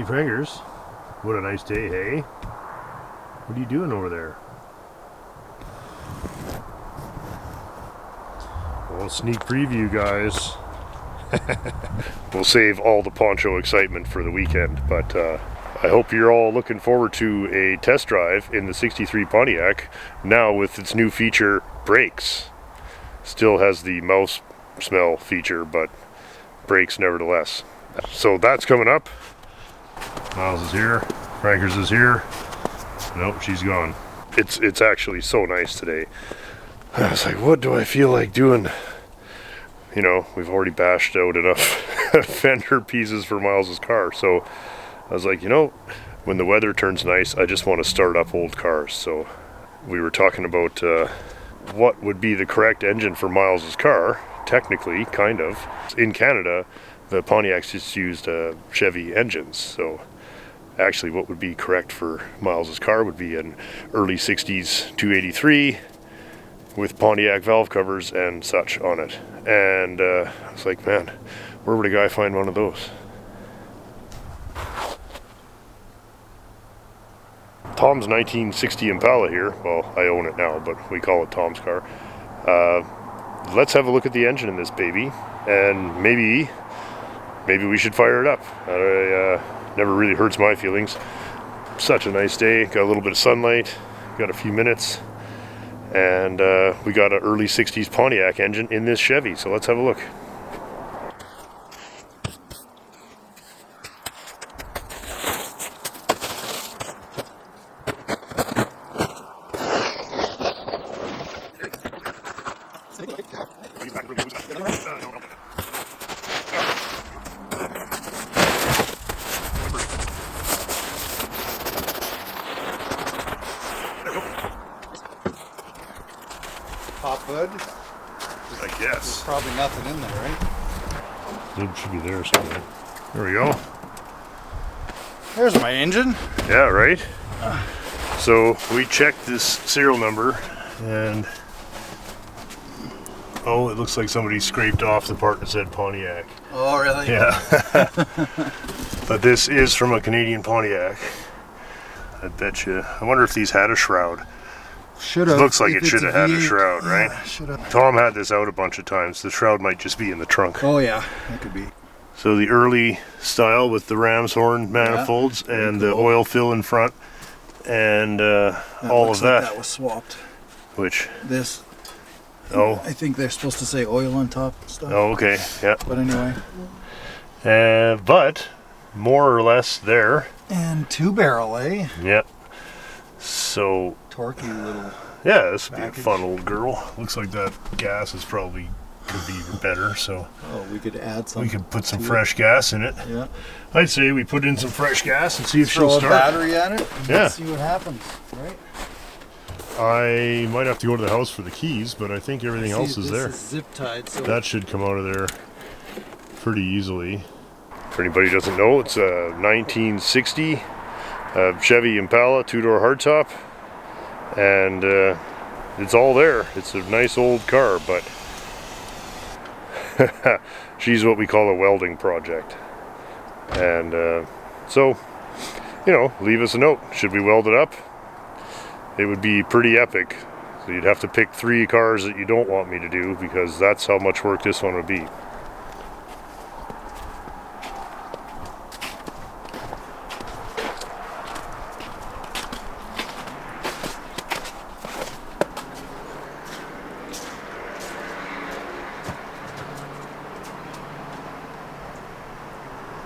Hey Frankers, what a nice day, hey? What are you doing over there? Well, sneak preview, guys. We'll save all the poncho excitement for the weekend, but I hope you're all looking forward to a test drive in the 63 Pontiac, now with its new feature, brakes. Still has the mouse smell feature, but brakes nevertheless. So that's coming up. Myles is here, Frankers is here. Nope, she's gone. It's actually so nice today. I was like, what do I feel like doing? You know, we've already bashed out enough fender pieces for Myles's car, so I was like, you know, when the weather turns nice, I just want to start up old cars. So we were talking about what would be the correct engine for Myles's car, technically, kind of. In Canada, the Pontiacs just used Chevy engines, so actually what would be correct for Myles's car would be an early 60s 283 with Pontiac valve covers and such on it. And I was like, man, where would a guy find one of those? Tom's 1960 Impala here. Well, I own it now, but we call it Tom's car. Let's have a look at the engine in this baby, and maybe we should fire it up. Never really hurts my feelings. Such a nice day, got a little bit of sunlight, got a few minutes, and we got an early 60s Pontiac engine in this Chevy, so let's have a look. Top hood? I guess. There's probably nothing in there, right? It should be there somewhere. There we go. There's my engine. Yeah, right? So we checked this serial number, and oh, it looks like somebody scraped off the part that said Pontiac. Oh, really? Yeah. But this is from a Canadian Pontiac. I bet you. I wonder if these had a shroud. Should have. Looks like it should have had a shroud, right? Yeah, should have. Tom had this out a bunch of times. The shroud might just be in the trunk. Oh yeah, that could be. So the early style with the ram's horn manifolds and the oil fill in front, and all of that. That was swapped. Which? This. Oh. I think they're supposed to say oil on top and stuff. Oh, okay. Yeah. But anyway. But more or less there. And 2-barrel, eh? Yep. So. Torquey little. Yeah, this would package. be a fun old girl. Looks like that gas is probably could be even better. So. Oh, we could add some. We could put some fresh gas in it. Yeah. I'd say we put in some fresh gas and see if she'll Throw start. a battery at it. And Yeah. See what happens, right? I might have to go to the house for the keys, but I think everything else is there. This is zip tied, so That should come out of there pretty easily. For anybody who doesn't know, it's a 1960 Chevy Impala 2-door hardtop, and it's all there. It's a nice old car, but she's what we call a welding project. And so, you know, leave us a note. Should we weld it up? It would be pretty epic. So you'd have to pick 3 cars that you don't want me to do, because that's how much work this one would be.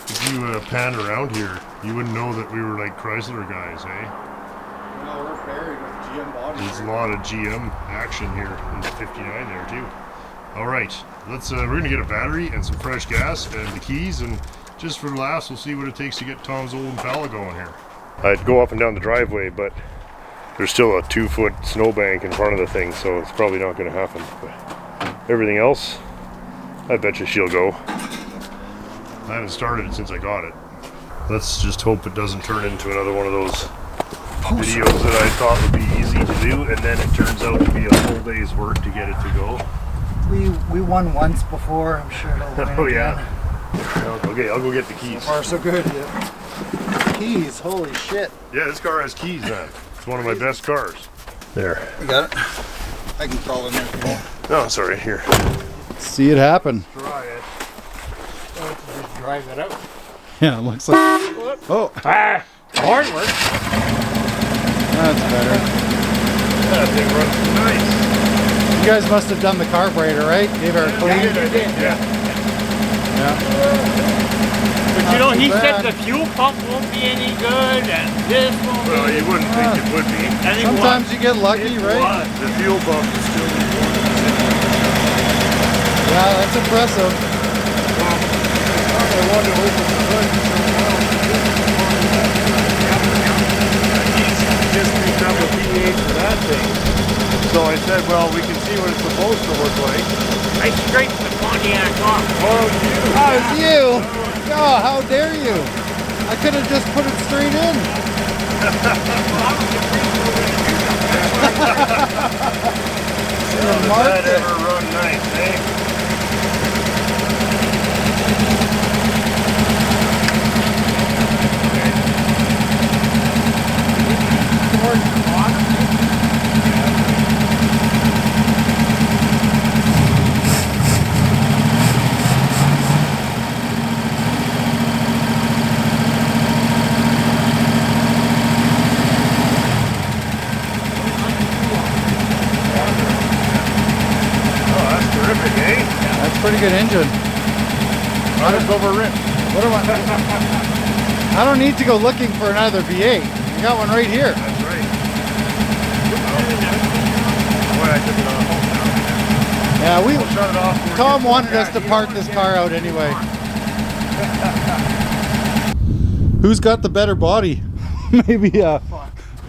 If you pan around here, you wouldn't know that we were like Chrysler guys, eh? No, we're buried with GM bodies. There's a lot of GM action here in the 59 there too. All right, let's. We're gonna get a battery and some fresh gas and the keys, and just for laughs, we'll see what it takes to get Tom's old Impala going here. I'd go up and down the driveway, but there's still a 2-foot snowbank in front of the thing, so it's probably not gonna happen. But everything else, I bet you she'll go. I haven't started it since I got it. Let's just hope it doesn't turn into another one of those videos that I thought would be easy to do, and then it turns out to be a full day's work to get it to go. We won once before. I'm sure it'll win Oh again. yeah. Okay, I'll go get the keys. So far so good. Yeah. keys. Holy shit. Yeah, this car has keys, man. It's one of my best cars. There. You got it? I can crawl in there. No, sorry, here. See it happen. Try it. Just drive it out. Yeah, it looks like. Oh, Ah, horn works. that's better. That thing runs nice. You guys must have done the carburetor, right? Gave her a clean. Yeah. Yeah. But you know, he Not too said bad. the fuel pump won't be any good, and this won't Well, be. you wouldn't think it would be. And it Sometimes was. you get lucky, It right? was. The fuel pump is still important. Yeah, that's impressive. I wanted to open the hood and show He's just picked up a V8 for that thing. So I said, well, we can see what it's supposed to look like. I straightened the Pontiac off. Oh, you. Oh, it's you! Oh, how dare you! I could have just put it straight in. Does that ever run nice, eh? That's a pretty good engine. What am I? I don't need to go looking for another V8. You got one right here. That's right. Boy, I took it off. Yeah, we. I'll shut it off. for Tom you. wanted us to You park don't this get car it. out anyway. Who's got the better body? Maybe.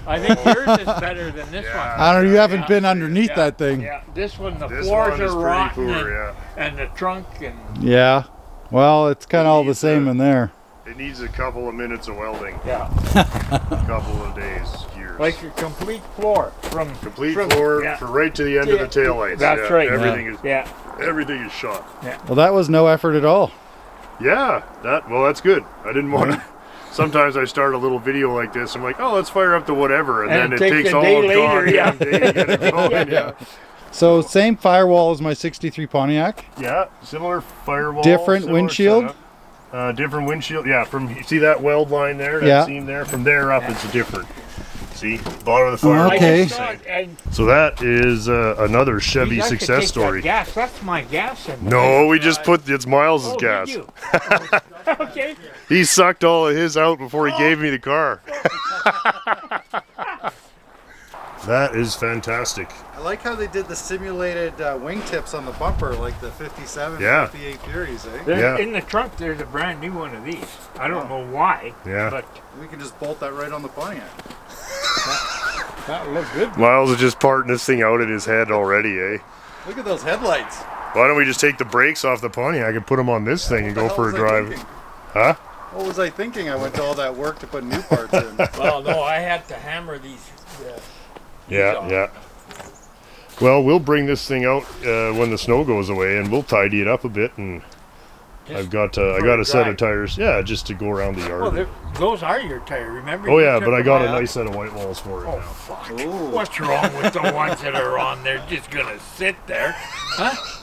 I think yours is better than this Yeah. one. I don't know. You haven't Yeah. been underneath Yeah. that thing. Yeah, this one, the This floors one is are pretty rotten, poor, yeah. and the trunk, and Yeah. Well, it's kind of all the needs same a- in there. It needs a couple of minutes of welding. yeah, A couple of days, years. like a complete floor from complete from, floor yeah. for right to the end of the taillights. That's yeah. right. Everything Yeah, is shot. Well, that was no effort at all. Yeah, that's good. I didn't want to. Sometimes I start a little video like this. I'm like, oh, let's fire up to whatever, and And then it it takes takes a all day of later, yeah. day to get it going. yeah. So same firewall as my '63 Pontiac. Yeah, similar firewall. Different similar windshield? setup. Different windshield. Yeah, from you see that weld line there, that Yeah. seam there. From there up, it's different. See, bottom of the firewall. Okay. I just saw it, and So that is another Chevy you guys should success take story. That gas. That's my gas in there. No, we just put it's Miles' Oh, gas. did you? Okay. He sucked all of his out before he gave me the car. That is fantastic. I like how they did the simulated wingtips on the bumper, like the 57, Yeah. 58 Furies, eh? There's, Yeah. In the trunk, there's a brand new one of these. I don't know why. Yeah. But We can just bolt that right on the Pontiac. that looks good. Miles is just parting this thing out in his head already, eh? Look at those headlights. Why don't we just take the brakes off the Pontiac and put them on this thing and go for a drive? Huh? What was I thinking? I went to all that work to put new parts in. Well, no, I had to hammer these. Yeah, yeah. Well, we'll bring this thing out when the snow goes away, and we'll tidy it up a bit. And I got a a set of drive. tires, yeah, just to go around the Well, yard. those are your tires, remember? Oh You yeah, took but I them got a out. nice set of white walls for it Oh, now. fuck. Ooh. What's wrong with the ones that are on there just gonna sit there?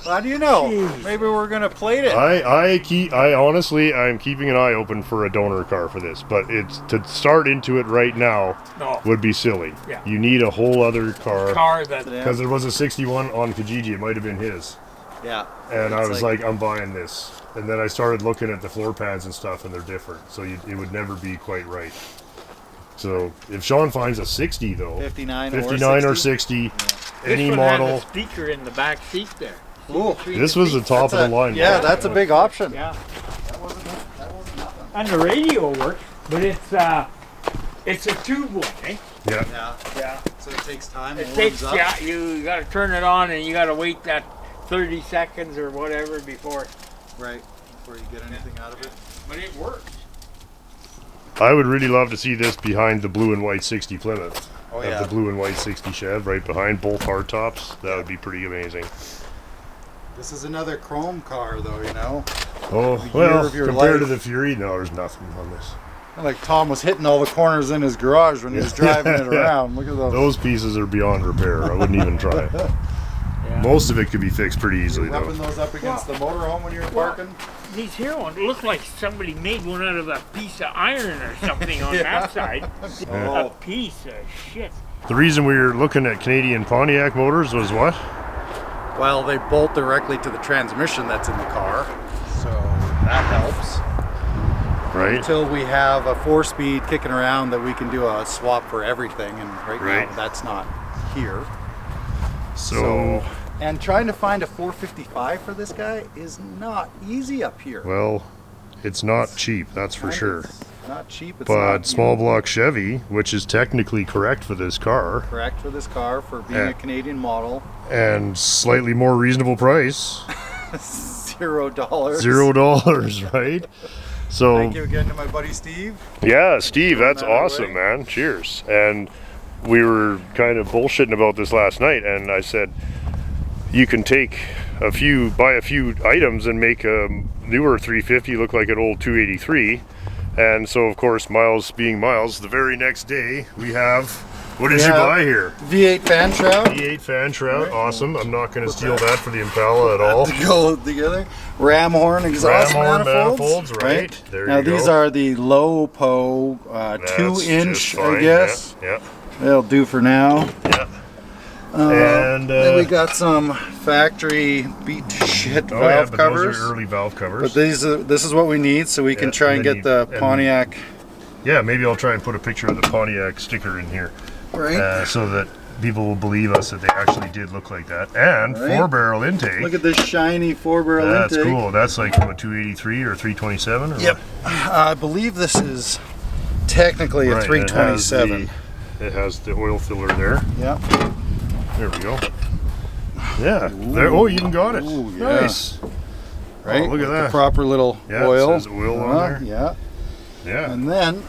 How do you know? Jeez. Maybe we're gonna plate it. I honestly, I'm keeping an eye open for a donor car for this, but it's to start into it right now No. would be silly. Yeah. You need a whole other car Car that. Yeah. because there was a 61 on Kijiji. It might have been his, Yeah. and I It's was like, I'm buying this. And then I started looking at the floor pads and stuff, and they're different, so it would never be quite right. So if Sean finds a 60 though, 59 or 60, any this one model. has a speaker in the back seat there. Ooh. This was the top of the line. Yeah, model. that's a big option. Yeah. That wasn't nothing. And the radio works, but it's a tube one, eh? Yeah. Yeah. Yeah. So it takes time. It warms takes, up. yeah, you gotta turn it on and you gotta wait that 30 seconds or whatever before, Right. Before you get anything out of it. but it works. I would really love to see this behind the blue and white 60 Plymouth. Oh Have the blue and white 60 Chev right behind both hard tops. That would be pretty amazing. This is another chrome car, though. You know. Oh, year well, of your compared to life. the Fury, no, there's nothing on this. Like Tom was hitting all the corners in his garage when he was driving it around. Look at those. Those pieces are beyond repair. I wouldn't even try. Yeah. Most of it could be fixed pretty easily, You're though. rubbing those up against the motorhome when you're parking? These here ones look like somebody made one out of a piece of iron or something on that side. Oh. A piece of shit. The reason we were looking at Canadian Pontiac motors was what? Well, they bolt directly to the transmission that's in the car, so that helps. Right. Until we have a 4-speed kicking around that we can do a swap for everything, and right now that's not here. So, and trying to find a 455 for this guy is not easy up here. well, it's not cheap, that's for sure. It's not cheap. It's But not small block Chevy, which is technically correct for this car, correct for this car for being a Canadian model. and slightly more reasonable price, $0. $0, right? So, Thank you again to my buddy Steve. yeah, Steve, that's that our awesome, way. man. Cheers. And we were kind of bullshitting about this last night, and I said, you can buy a few items and make a newer 350 look like an old 283. And so, of course, Myles being Myles, the very next day we have, what did you buy here? V8 fan shroud. V8 fan shroud, awesome. I'm not going to steal that for the Impala at all. To go together. Ram horn exhaust Ram horn manifolds, right? There now you go. these are the low PO That's 2-inch, just fine, I guess. Yeah. They'll do for now. Yeah. And then we got some factory beat to shit valve but covers. those are early valve covers. But this is what we need, so we can try and get the Pontiac. Yeah, maybe I'll try and put a picture of the Pontiac sticker in here, Right. so that people will believe us that they actually did look like that. And Right. 4-barrel intake. Look at this shiny 4-barrel That's intake. cool. That's like from a 283 or 327. Or Yep. I believe this is technically a Right, 327. It has the oil filler there. Yep. There we go. Yeah. There. Oh, you even got it. Ooh, yeah. Nice. Right. Oh, look at With that. The proper little Yeah, oil. it says oil on there. Yeah. Yeah. And then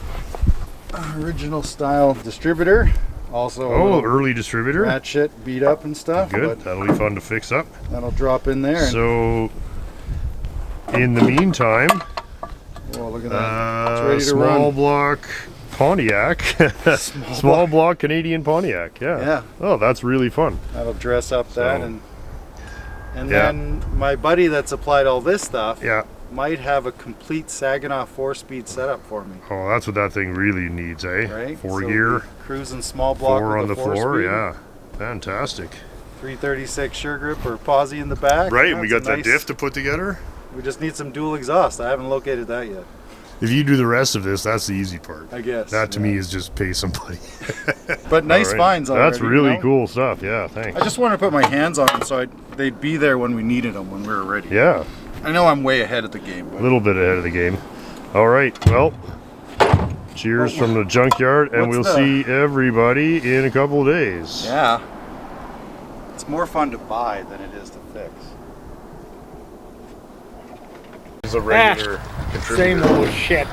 original style distributor. Also a Oh, little early distributor. ratchet beat up and stuff. Good. But That'll be fun to fix up. that'll drop in there. So, in the meantime, Oh, look at that. It's ready to small run. block Pontiac. Small block Canadian Pontiac. Yeah. Yeah. Oh, that's really fun. That'll dress up that So, and yeah. then my buddy that supplied all this stuff Yeah. might have a complete Saginaw 4-speed setup for me. Oh, that's what that thing really needs, eh? Right? 4 So gear, we'll be cruising small block 4 with on the floor. 4-speed, Yeah. Fantastic. 336 sure grip or posi in the back. Right, Yeah, and we it's got a that diff to put together. We just need some dual exhaust. I haven't located that yet, If you do the rest of this, that's the easy part. I guess. That to yeah. me is just pay somebody. But nice All right. finds already. That's really you know? cool stuff. Yeah, thanks. I just wanted to put my hands on them so they'd be there when we needed them, when we were ready. Yeah, I know I'm way ahead of the game. a But little bit ahead of the game. All right, well, cheers from the junkyard, and we'll What's see everybody in a couple of days. yeah. It's more fun to buy than it is to fix. It's a regular Same old shit.